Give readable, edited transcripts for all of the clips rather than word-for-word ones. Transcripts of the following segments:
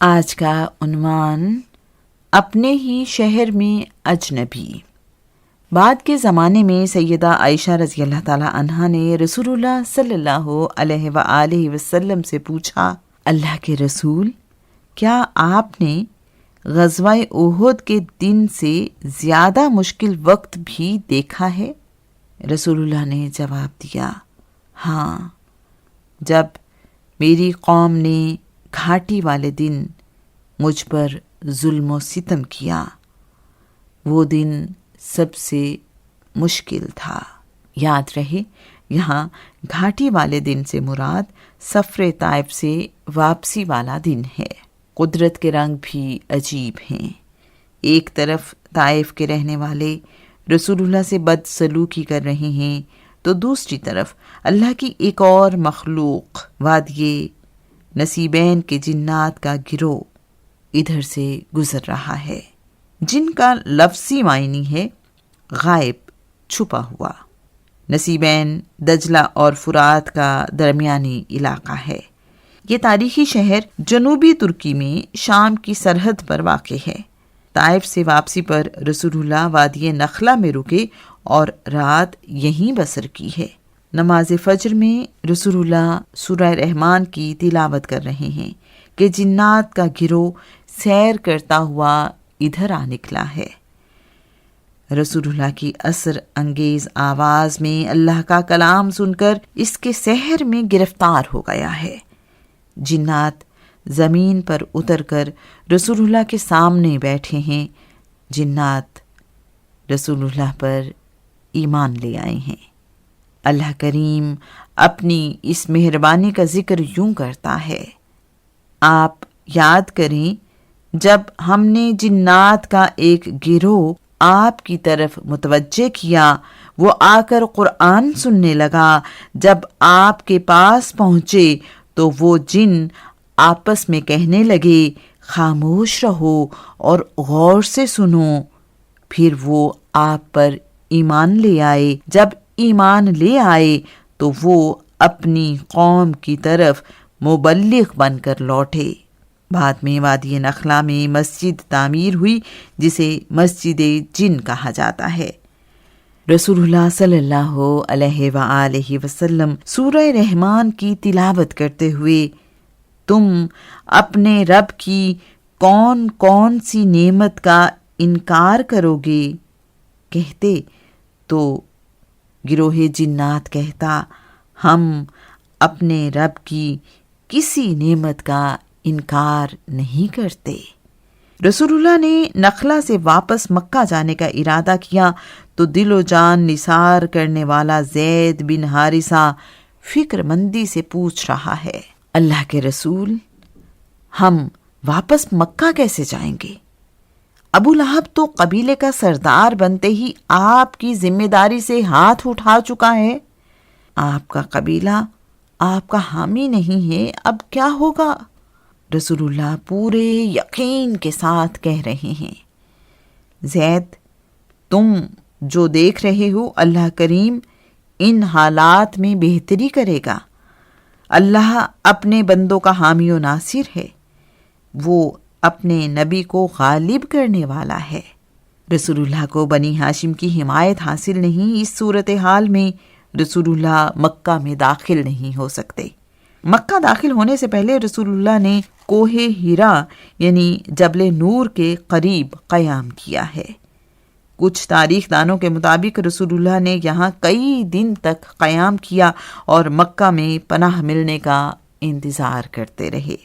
آج کا عنوان اپنے ہی شہر میں اجنبی۔ بعد کے زمانے میں سیدہ عائشہ رضی اللہ تعالی عنہا نے رسول اللہ صلی اللہ علیہ وآلہ وسلم سے پوچھا، اللہ کے رسول، کیا آپ نے غزوہ احد کے دن سے زیادہ مشکل وقت بھی دیکھا ہے؟ رسول اللہ نے جواب دیا، ہاں، جب میری قوم نے گھاٹی والے دن مجھ پر ظلم و ستم کیا، وہ دن سب سے مشکل تھا۔ یاد رہے، یہاں گھاٹی والے دن سے مراد سفر طائف سے واپسی والا دن ہے۔ قدرت کے رنگ بھی عجیب ہیں۔ ایک طرف طائف کے رہنے والے رسول اللہ سے بد سلوکی کر رہے ہیں، تو دوسری طرف اللہ کی ایک اور مخلوق وادی نصیبین کے جنات کا گروہ ادھر سے گزر رہا ہے، جن کا لفظی معنی ہے غائب، چھپا ہوا۔ نصیبین دجلہ اور فرات کا درمیانی علاقہ ہے۔ یہ تاریخی شہر جنوبی ترکی میں شام کی سرحد پر واقع ہے۔ طائف سے واپسی پر رسول اللہ وادی نخلا میں رکے اور رات یہیں بسر کی ہے۔ نماز فجر میں رسول اللہ سورہ رحمان کی تلاوت کر رہے ہیں کہ جنات کا گروہ سیر کرتا ہوا ادھر آ نکلا ہے۔ رسول اللہ کی اثر انگیز آواز میں اللہ کا کلام سن کر اس کے سحر میں گرفتار ہو گیا ہے۔ جنات زمین پر اتر کر رسول اللہ کے سامنے بیٹھے ہیں۔ جنات رسول اللہ پر ایمان لے آئے ہیں۔ اللہ کریم اپنی اس مہربانی کا ذکر یوں کرتا ہے، آپ یاد کریں جب ہم نے جنات کا ایک گروہ آپ کی طرف متوجہ کیا، وہ آ کر قرآن سننے لگا۔ جب آپ کے پاس پہنچے تو وہ جن آپس میں کہنے لگے، خاموش رہو اور غور سے سنو۔ پھر وہ آپ پر ایمان لے آئے۔ جب ایمان لے آئے تو وہ اپنی قوم کی طرف مبلغ بن کر لوٹے۔ بعد میں وادی نخلا میں مسجد تعمیر ہوئی، جسے مسجد جن کہا جاتا ہے۔ رسول اللہ صلی اللہ علیہ وآلہ وسلم سورہ رحمان کی تلاوت کرتے ہوئے، تم اپنے رب کی کون کون سی نعمت کا انکار کرو گے کہتے تو گروہ جنات کہتا، ہم اپنے رب کی کسی نعمت کا انکار نہیں کرتے۔ رسول اللہ نے نخلا سے واپس مکہ جانے کا ارادہ کیا تو دل و جان نثار کرنے والا زید بن حارثہ فکر مندی سے پوچھ رہا ہے، اللہ کے رسول، ہم واپس مکہ کیسے جائیں گے؟ ابو لہب تو قبیلے کا سردار بنتے ہی آپ کی ذمہ داری سے ہاتھ اٹھا چکا ہے۔ آپ کا قبیلہ آپ کا حامی نہیں ہے، اب کیا ہوگا؟ رسول اللہ پورے یقین کے ساتھ کہہ رہے ہیں، زید، تم جو دیکھ رہے ہو، اللہ کریم ان حالات میں بہتری کرے گا۔ اللہ اپنے بندوں کا حامی و ناصر ہے، وہ اپنے نبی کو غالب کرنے والا ہے۔ رسول اللہ کو بنی ہاشم کی حمایت حاصل نہیں، اس صورتحال میں رسول اللہ مکہ میں داخل نہیں ہو سکتے۔ مکہ داخل ہونے سے پہلے رسول اللہ نے کوہ ہرا یعنی جبل نور کے قریب قیام کیا ہے۔ کچھ تاریخ دانوں کے مطابق رسول اللہ نے یہاں کئی دن تک قیام کیا اور مکہ میں پناہ ملنے کا انتظار کرتے رہے۔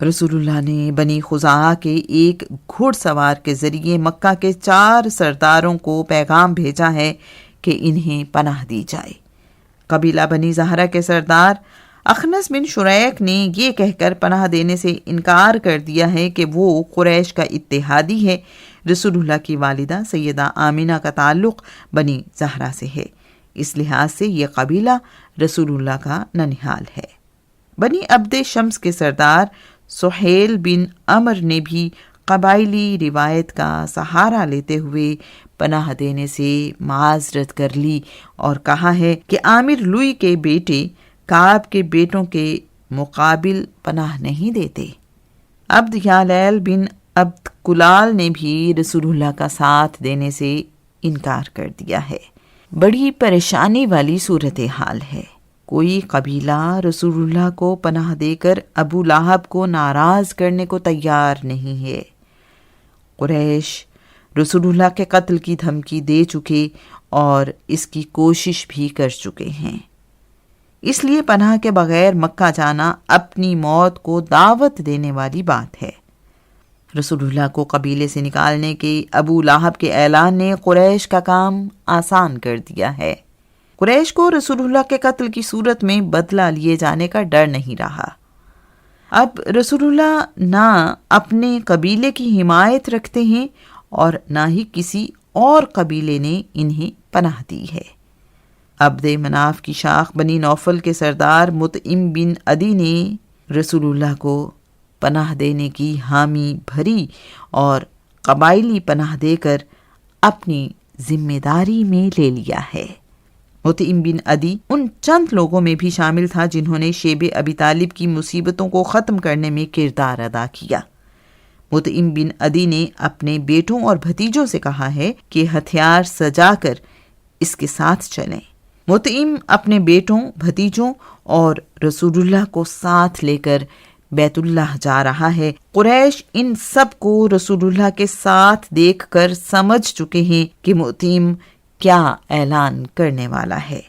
رسول اللہ نے بنی خزاعہ کے ایک گھڑ سوار کے ذریعے مکہ کے 4 سرداروں کو پیغام بھیجا ہے کہ انہیں پناہ دی جائے۔ قبیلہ بنی زہرہ کے سردار اخنس بن شریک نے یہ کہہ کر پناہ دینے سے انکار کر دیا ہے کہ وہ قریش کا اتحادی ہے۔ رسول اللہ کی والدہ سیدہ آمینہ کا تعلق بنی زہرہ سے ہے، اس لحاظ سے یہ قبیلہ رسول اللہ کا ننہال ہے۔ بنی عبد شمس کے سردار سہیل بن عمر نے بھی قبائلی روایت کا سہارا لیتے ہوئے پناہ دینے سے معذرت کر لی اور کہا ہے کہ عامر لوئی کے بیٹے کعب کے بیٹوں کے مقابل پناہ نہیں دیتے۔ عبد یالیل بن عبد کلال نے بھی رسول اللہ کا ساتھ دینے سے انکار کر دیا ہے۔ بڑی پریشانی والی صورتحال ہے۔ کوئی قبیلہ رسول اللہ کو پناہ دے کر ابو لہب کو ناراض کرنے کو تیار نہیں ہے۔ قریش رسول اللہ کے قتل کی دھمکی دے چکے اور اس کی کوشش بھی کر چکے ہیں، اس لیے پناہ کے بغیر مکہ جانا اپنی موت کو دعوت دینے والی بات ہے۔ رسول اللہ کو قبیلے سے نکالنے کے ابو لہب کے اعلان نے قریش کا کام آسان کر دیا ہے۔ قریش کو رسول اللہ کے قتل کی صورت میں بدلہ لیے جانے کا ڈر نہیں رہا۔ اب رسول اللہ نہ اپنے قبیلے کی حمایت رکھتے ہیں اور نہ ہی کسی اور قبیلے نے انہیں پناہ دی ہے۔ عبد مناف کی شاخ بنی نوفل کے سردار مطعم بن عدی نے رسول اللہ کو پناہ دینے کی حامی بھری اور قبائلی پناہ دے کر اپنی ذمہ داری میں لے لیا ہے۔ مطعم بن عدی ان چند لوگوں میں بھی شامل تھا جنہوں نے شیب ابی طالب کی مصیبتوں کو ختم کرنے میں کردار ادا کیا۔ مطعم بن عدی نے اپنے بیٹوں اور بھتیجوں سے کہا ہے کہ ہتھیار سجا کر اس کے ساتھ چلیں۔ مطعم اپنے بیٹوں، بھتیجوں اور رسول اللہ کو ساتھ لے کر بیت اللہ جا رہا ہے۔ قریش ان سب کو رسول اللہ کے ساتھ دیکھ کر سمجھ چکے ہیں کہ مطعم کیا اعلان کرنے والا ہے۔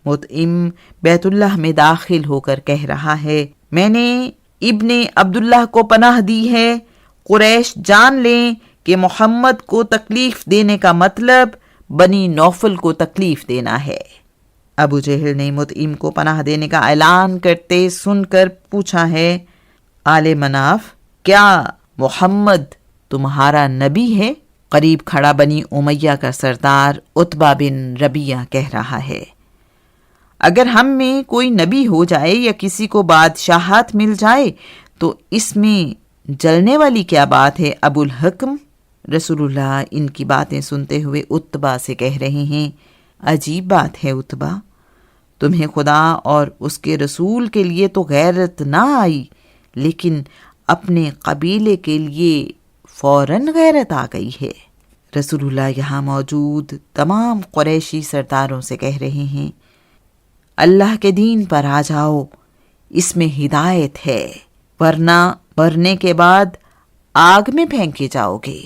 مطعم بیت اللہ میں داخل ہو کر کہہ رہا ہے، میں نے ابن عبداللہ کو پناہ دی ہے۔ قریش جان لیں کہ محمد کو تکلیف دینے کا مطلب بنی نوفل کو تکلیف دینا ہے۔ ابو جہل نے مطعم کو پناہ دینے کا اعلان کرتے سن کر پوچھا ہے، آل مناف، کیا محمد تمہارا نبی ہے؟ قریب کھڑا بنی امیہ کا سردار عتبہ بن ربیعہ کہہ رہا ہے، اگر ہم میں کوئی نبی ہو جائے یا کسی کو بادشاہت مل جائے تو اس میں جلنے والی کیا بات ہے ابو الحکم؟ رسول اللہ ان کی باتیں سنتے ہوئے عتبہ سے کہہ رہے ہیں، عجیب بات ہے عتبہ، تمہیں خدا اور اس کے رسول کے لیے تو غیرت نہ آئی، لیکن اپنے قبیلے کے لیے فوراً غیرت آ گئی ہے۔ رسول اللہ یہاں موجود تمام قریشی سرداروں سے کہہ رہے ہیں، اللہ کے دین پر آ جاؤ، اس میں ہدایت ہے، ورنہ مرنے کے بعد آگ میں پھینکے جاؤ گے۔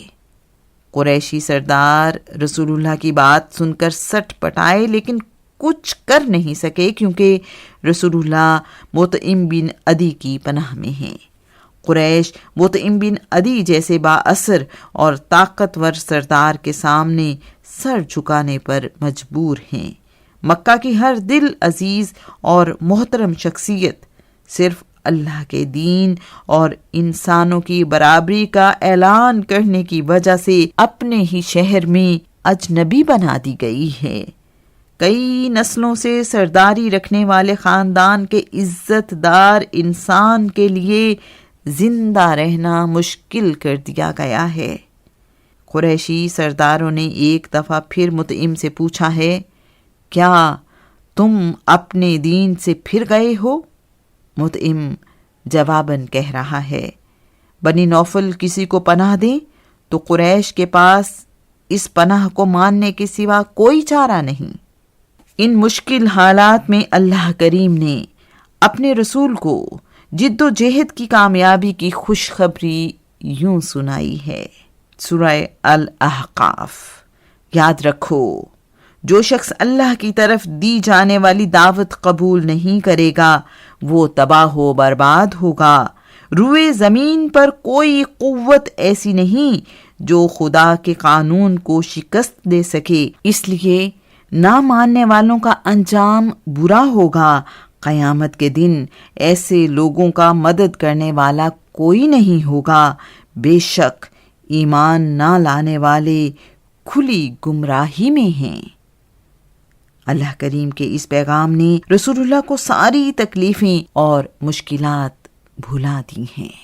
قریشی سردار رسول اللہ کی بات سن کر سٹ پٹائے، لیکن کچھ کر نہیں سکے کیونکہ رسول اللہ مطعم بن عدی کی پناہ میں ہیں۔ قریش مطعم بن عدی جیسے با اثر اور طاقتور سردار کے سامنے سر جھکانے پر مجبور ہیں۔ مکہ کی ہر دل عزیز اور محترم شخصیت صرف اللہ کے دین اور انسانوں کی برابری کا اعلان کرنے کی وجہ سے اپنے ہی شہر میں اجنبی بنا دی گئی ہے۔ کئی نسلوں سے سرداری رکھنے والے خاندان کے عزت دار انسان کے لیے زندہ رہنا مشکل کر دیا گیا ہے۔ قریشی سرداروں نے ایک دفعہ پھر مطعم سے پوچھا ہے، کیا تم اپنے دین سے پھر گئے ہو؟ مطعم جواباً کہہ رہا ہے، بنی نوفل کسی کو پناہ دیں تو قریش کے پاس اس پناہ کو ماننے کے سوا کوئی چارہ نہیں۔ ان مشکل حالات میں اللہ کریم نے اپنے رسول کو جد و جہد کی کامیابی کی خوشخبری یوں سنائی ہے۔ سورہ الاحقاف۔ یاد رکھو، جو شخص اللہ کی طرف دی جانے والی دعوت قبول نہیں کرے گا وہ تباہ و برباد ہوگا۔ روئے زمین پر کوئی قوت ایسی نہیں جو خدا کے قانون کو شکست دے سکے، اس لیے نہ ماننے والوں کا انجام برا ہوگا۔ قیامت کے دن ایسے لوگوں کا مدد کرنے والا کوئی نہیں ہوگا۔ بے شک ایمان نہ لانے والے کھلی گمراہی میں ہیں۔ اللہ کریم کے اس پیغام نے رسول اللہ کو ساری تکلیفیں اور مشکلات بھلا دی ہیں۔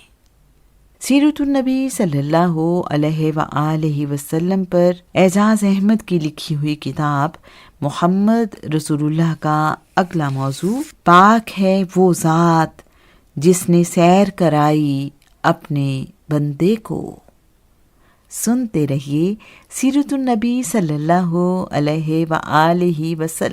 سیرت النبی صلی اللہ علیہ وآلہ وسلم پر اعجاز احمد کی لکھی ہوئی کتاب محمد رسول اللہ کا اگلا موضوع، پاک ہے وہ ذات جس نے سیر کرائی اپنے بندے کو۔ سنتے رہیے سیرت النبی صلی اللہ علیہ وآلہ وسلم۔